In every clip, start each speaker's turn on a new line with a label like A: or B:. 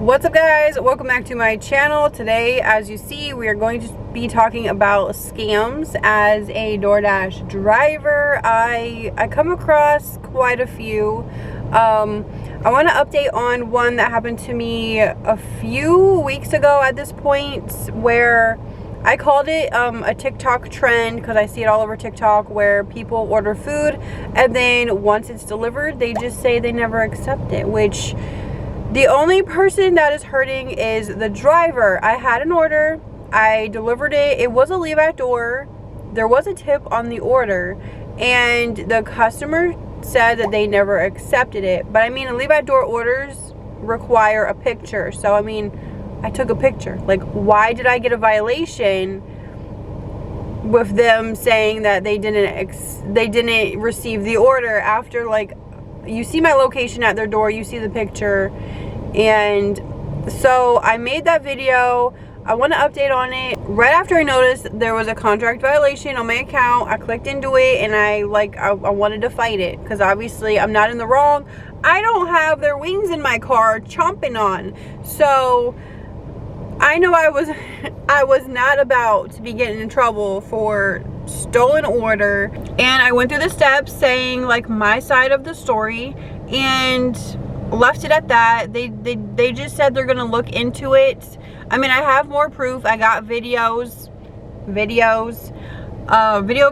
A: What's up, guys? Welcome back to my channel. Today, as you see, we are going to be talking about scams. As a DoorDash driver, I come across quite a few. I want to update on one that happened to me a few weeks ago at this point, where I called it a TikTok trend because I see it all over TikTok, where people order food and then once it's delivered, they just say they never accept it, which the only person that is hurting is the driver. I had an order, I delivered it, it was a leave at door, there was a tip on the order, and the customer said that they never accepted it. But I mean, leave at door orders require a picture, so I mean, I took a picture. Like, why did I get a violation with them saying that they didn't receive the order after, like, you see my location at their door, you see the picture. And so I made that video. I want to update on it. Right after I noticed there was a contract violation on my account, I clicked into it and I wanted to fight it, because obviously I'm not in the wrong. I don't have their wings in my car chomping on. So I know I was not about to be getting in trouble for stolen order, and I went through the steps saying like my side of the story and left it at that. They just said they're gonna look into it. I mean, I have more proof. I got video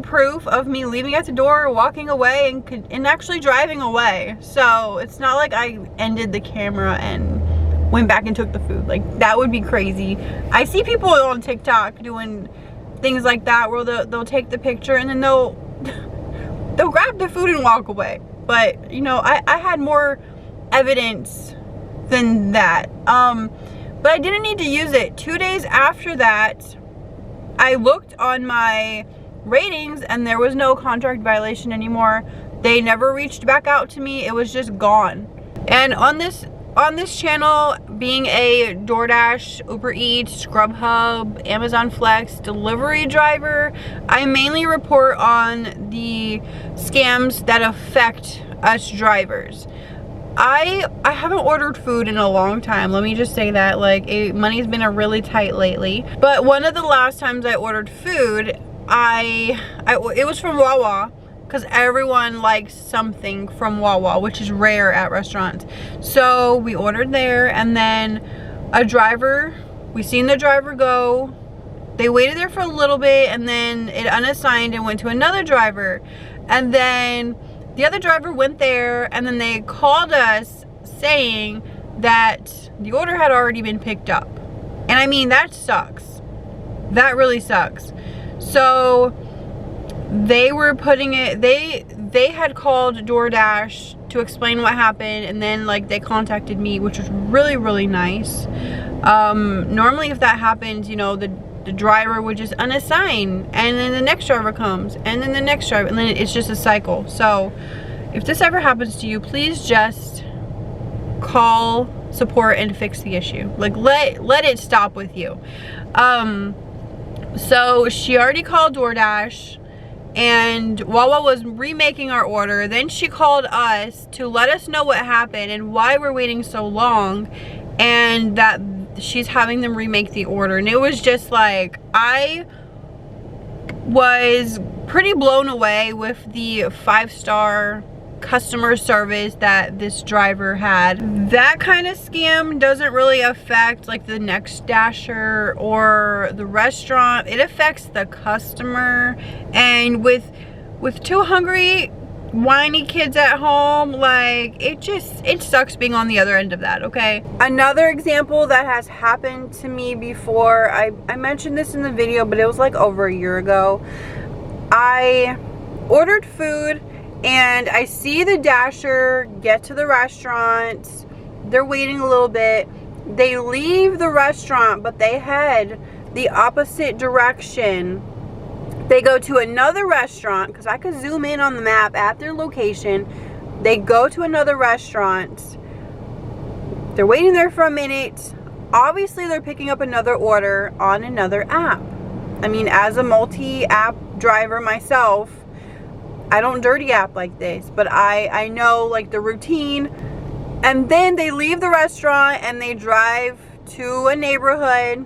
A: proof of me leaving at the door, walking away, and actually driving away. So it's not like I ended the camera and went back and took the food. Like, that would be crazy. I see people on TikTok doing things like that, where they'll take the picture and then they'll grab the food and walk away. But you know, I had more evidence than that. But I didn't need to use it. 2 days after that, I looked on my ratings and there was no contract violation anymore. They never reached back out to me. It was just gone. And on this channel, being a DoorDash, Uber Eats, Grubhub, Amazon Flex delivery driver, I mainly report on the scams that affect us drivers. I haven't ordered food in a long time. Let me just say that. Like, money's been really tight lately. But one of the last times I ordered food, it was from Wawa, because everyone likes something from Wawa, which is rare at restaurants. So we ordered there, and then we seen the driver go. They waited there for a little bit, and then it unassigned and went to another driver. And then the other driver went there, and then they called us saying that the order had already been picked up. And I mean, that sucks. That really sucks. So they were putting it, they had called DoorDash to explain what happened, and then like they contacted me, which was really nice. Normally if that happens, you know, the driver would just unassign, and then the next driver comes, and then the next driver, and then it's just a cycle. So if this ever happens to you, please just call support and fix the issue. Like, let it stop with you. So she already called DoorDash, and Wawa was remaking our order. Then she called us to let us know what happened and why we're waiting so long, and that she's having them remake the order. And it was just like, I was pretty blown away with the 5-star customer service that this driver had. That kind of scam doesn't really affect like the next dasher or the restaurant. It affects the customer, and with 2 hungry whiny kids at home, like, it sucks being on the other end of that. Okay, another example that has happened to me before, I mentioned this in the video, but it was like over a year ago. I ordered food and I see the dasher get to the restaurant. They're waiting a little bit. They leave the restaurant, but they head the opposite direction. They go to another restaurant, because I could zoom in on the map at their location. They go to another restaurant. They're waiting there for a minute. Obviously, they're picking up another order on another app. I mean, as a multi-app driver myself, I don't dirty app like this, but I know like the routine. And then they leave the restaurant and they drive to a neighborhood,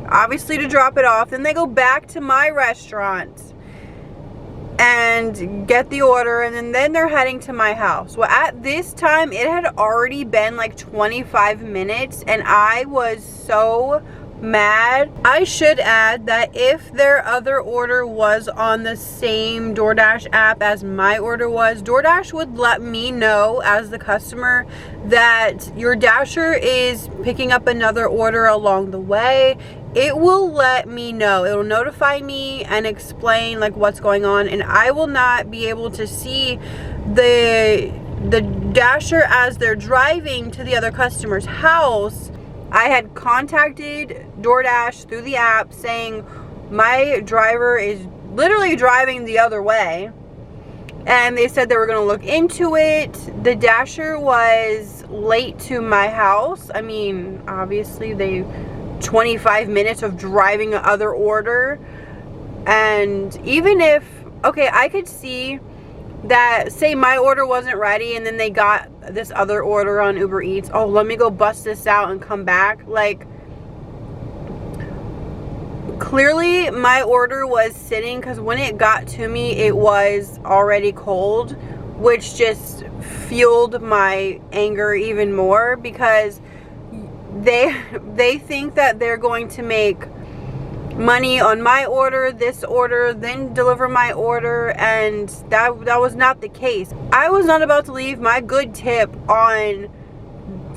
A: obviously to drop it off. Then they go back to my restaurant and get the order, and then they're heading to my house. Well, at this time, it had already been like 25 minutes, and I was so mad. I should add that if their other order was on the same DoorDash app as my order was, DoorDash would let me know as the customer that your Dasher is picking up another order along the way. It will let me know. It will notify me and explain like what's going on, and I will not be able to see the Dasher as they're driving to the other customer's house. I had contacted DoorDash through the app saying my driver is literally driving the other way, and they said they were going to look into it. The Dasher was late to my house. I mean, obviously 25 minutes of driving another order. And even if, okay, I could see that, say my order wasn't ready and then they got this other order on Uber Eats. Oh, let me go bust this out and come back. Like, clearly my order was sitting, because when it got to me it was already cold, which just fueled my anger even more, because they think that they're going to make money on my order, this order, then deliver my order, and that was not the case. I was not about to leave my good tip on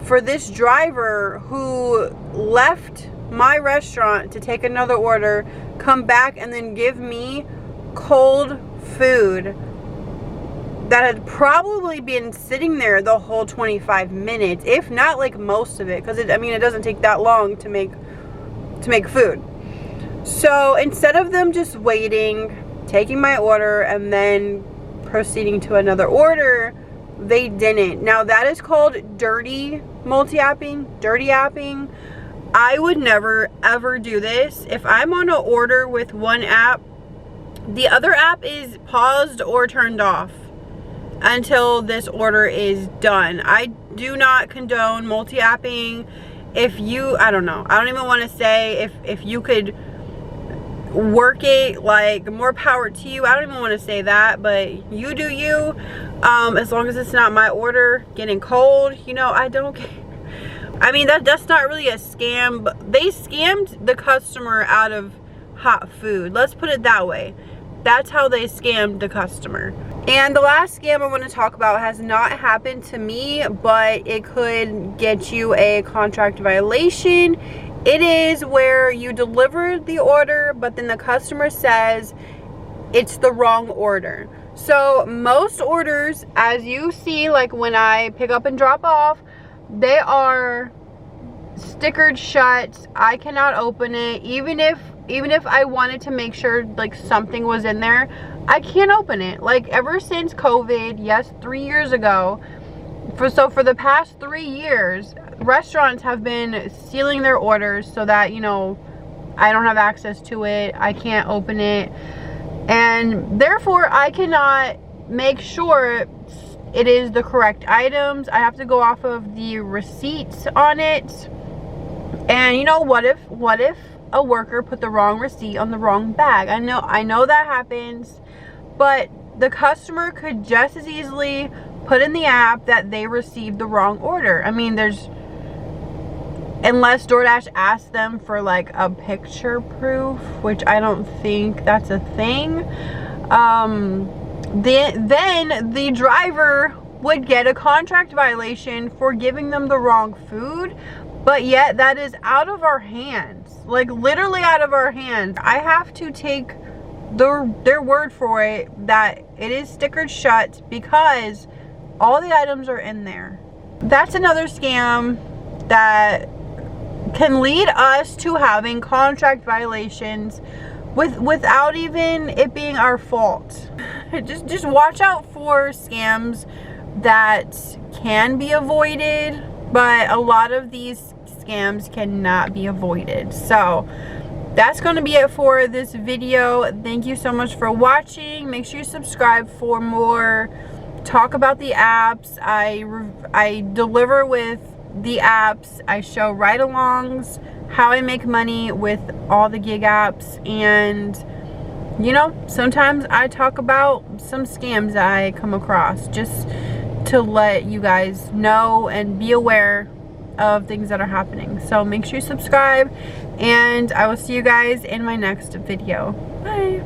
A: for this driver who left my restaurant to take another order, come back, and then give me cold food that had probably been sitting there the whole 25 minutes, if not like most of it, because I mean, it doesn't take that long to make food. So instead of them just waiting, taking my order, and then proceeding to another order, they didn't. Now that is called dirty multi-apping, dirty apping. I would never ever do this. If I'm on an order with one app, the other app is paused or turned off until this order is done. I do not condone multi-apping. If you, I don't know, I don't even want to say if you could work it, like, more power to you. I don't even want to say that, but you do you. As long as it's not my order getting cold, you know, I don't care. I mean, that's not really a scam, but they scammed the customer out of hot food. Let's put it that way. That's how they scammed the customer. And the last scam I want to talk about has not happened to me, but it could get you a contract violation. It is where you deliver the order, but then the customer says it's the wrong order. So most orders, as you see, like when I pick up and drop off, they are stickered shut. I cannot open it. Even if I wanted to make sure like something was in there, I can't open it. Like, ever since COVID, yes, 3 years ago, for the past 3 years, restaurants have been sealing their orders so that, you know, I don't have access to it, I can't open it, and therefore I cannot make sure it is the correct items. I have to go off of the receipts on it. And you know, what if a worker put the wrong receipt on the wrong bag? I know that happens, but the customer could just as easily put in the app that they received the wrong order. I mean, unless DoorDash asks them for like a picture proof, which I don't think that's a thing, then the driver would get a contract violation for giving them the wrong food. But yet that is out of our hands, like literally out of our hands. I have to take their word for it that it is stickered shut because all the items are in there. That's another scam that can lead us to having contract violations without even it being our fault. Just watch out for scams that can be avoided, but a lot of these scams cannot be avoided. So that's going to be it for this video. Thank you so much for watching. Make sure you subscribe for more talk about the apps. I deliver with the apps. I show ride-alongs, how I make money with all the gig apps, and you know, sometimes I talk about some scams that I come across, just to let you guys know and be aware of things that are happening. So make sure you subscribe, and I will see you guys in my next video. Bye.